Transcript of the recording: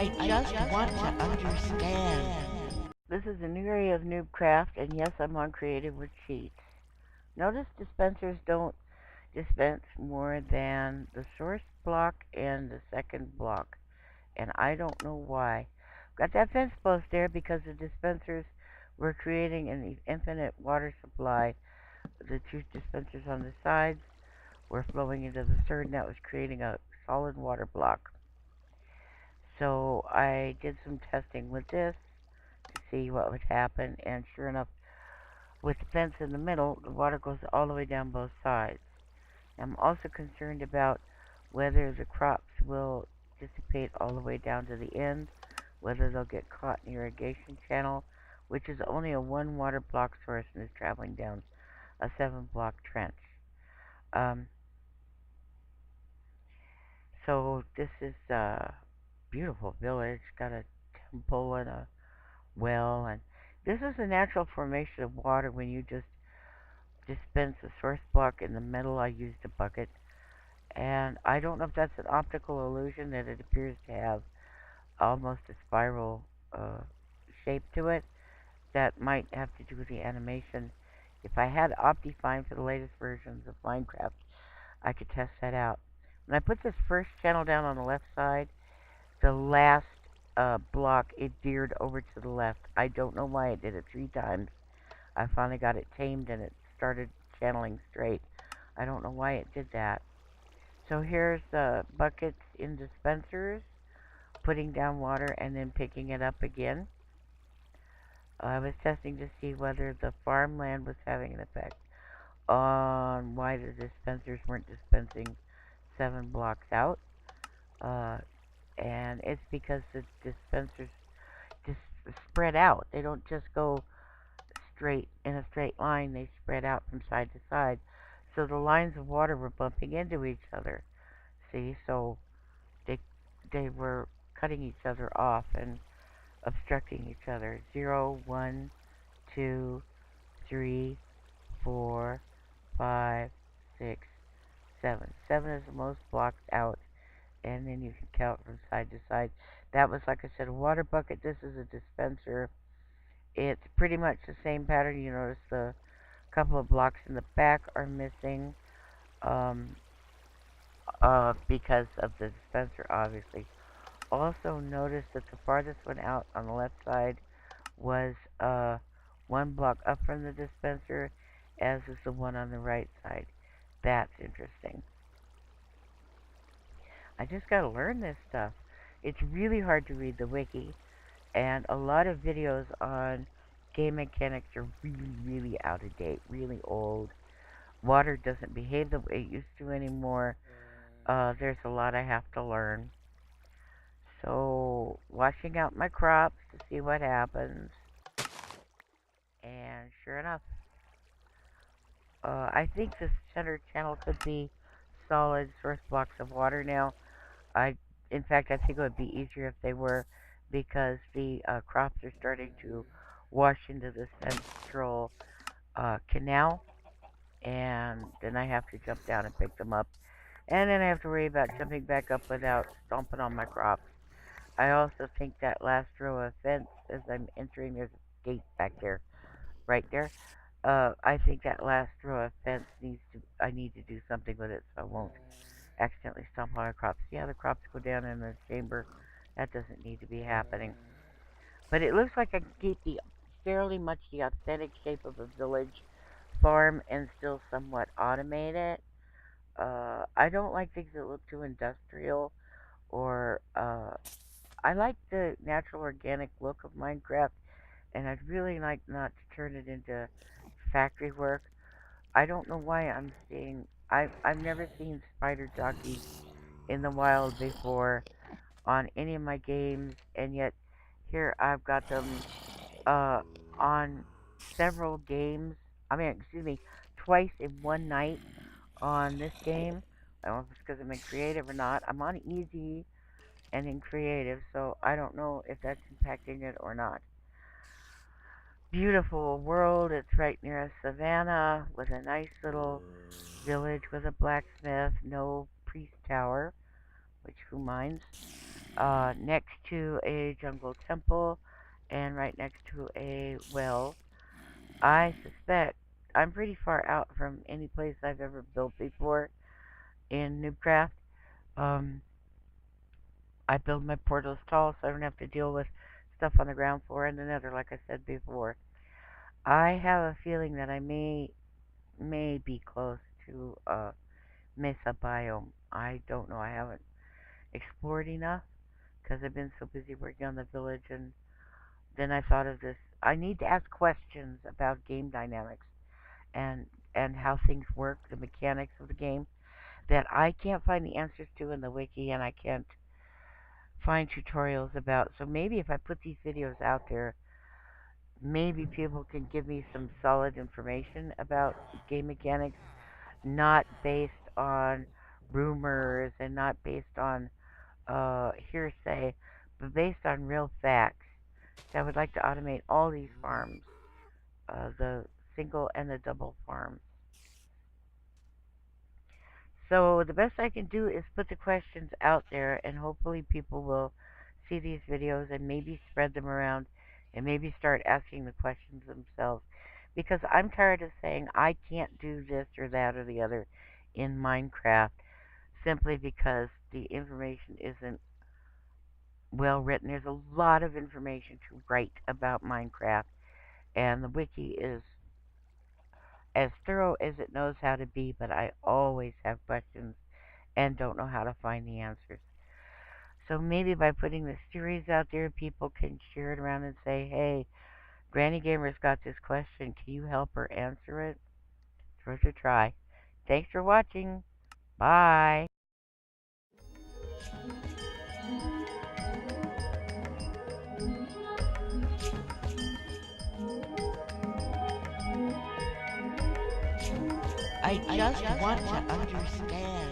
I just want to understand. This is a new area of Noobcraft, and yes, I'm on Creative with Cheats. Notice dispensers don't dispense more than the source block and the second block, and I don't know why. Got that fence post there because the dispensers were creating an infinite water supply. The two dispensers on the sides were flowing into the third, and that was creating a solid water block. So I did some testing with this to see what would happen, and sure enough, with the fence in the middle, the water goes all the way down both sides. I'm also concerned about whether the crops will dissipate all the way down to the end, whether they'll get caught in the irrigation channel, which is only a 1 water block source and is traveling down a 7 block trench. So this is a beautiful village, got a temple and a well, and this is a natural formation of water when you just dispense a source block in the middle. I used a bucket, and I don't know if that's an optical illusion that it appears to have almost a spiral shape to it. That might have to do with the animation. If I had Optifine for the latest versions of Minecraft, I could test that out. When I put this first channel down on the left side, the last block, it veered over to the left. I don't know why it did it 3 times. I finally got it tamed and it started channeling straight. I don't know why it did that. So here's buckets in dispensers, putting down water and then picking it up again. I was testing to see whether the farmland was having an effect on why the dispensers weren't dispensing 7 blocks out. And it's because the dispensers just spread out. They don't just go straight in a straight line. They spread out from side to side. So the lines of water were bumping into each other. See, so they were cutting each other off and obstructing each other. 0, 1, 2, 3, 4, 5, 6, 7. 7 is the most blocked out, and then you can count from side to side. That was, like I said, a water bucket. This is a dispenser. It's pretty much the same pattern. You notice the couple of blocks in the back are missing because of the dispenser, obviously. Also notice that the farthest one out on the left side was 1 block up from the dispenser, as is the one on the right side. That's interesting. I just gotta learn this stuff. It's really hard to read the wiki, and a lot of videos on game mechanics are really, really out of date, really old. Water doesn't behave the way it used to anymore. There's a lot I have to learn. So, washing out my crops to see what happens. And sure enough, I think the center channel could be solid source blocks of water now. In fact, I think it would be easier if they were, because the crops are starting to wash into the central canal, and then I have to jump down and pick them up. And then I have to worry about jumping back up without stomping on my crops. I also think that last row of fence, as I'm entering, there's a gate back there, right there. I think that last row of fence I need to do something with it so I won't accidentally stomp on our crops. Yeah, the crops go down in the chamber. That doesn't need to be happening. But it looks like I can keep the fairly much the authentic shape of a village farm and still somewhat automate it. I don't like things that look too industrial, or I like the natural organic look of Minecraft, and I'd really like not to turn it into factory work. I don't know why I'm seeing. I've never seen spider jockeys in the wild before on any of my games, and yet here I've got them on several games. I mean, excuse me, twice in one night on this game. I don't know if it's because I'm in creative or not. I'm on easy and in creative, so I don't know if that's impacting it or not. Beautiful world. It's right near a savannah with a nice little village with a blacksmith, no priest tower, which who minds? next to a jungle temple and right next to a well. I suspect I'm pretty far out from any place I've ever built before in Noobcraft. Um, I build my portals tall so I don't have to deal with stuff on the ground floor and the nether, like I said before. I have a feeling that I may be close to Mesa biome. I don't know. I haven't explored enough because I've been so busy working on the village, and then I thought of this. I need to ask questions about game dynamics and and how things work, the mechanics of the game that I can't find the answers to in the wiki, and I can't find tutorials about. So maybe if I put these videos out there, maybe people can give me some solid information about game mechanics, not based on rumors and not based on hearsay, but based on real facts. So I would like to automate all these farms, the single and the double farms. So the best I can do is put the questions out there, and hopefully people will see these videos and maybe spread them around and maybe start asking the questions themselves. Because I'm tired of saying I can't do this or that or the other in Minecraft simply because the information isn't well written. There's a lot of information to write about Minecraft, and the wiki is as thorough as it knows how to be, but I always have questions and don't know how to find the answers. So maybe by putting this series out there, people can share it around and say, hey, Granny Gamer's got this question. Can you help her answer it? It's worth a try. Thanks for watching. Bye. I just want to understand.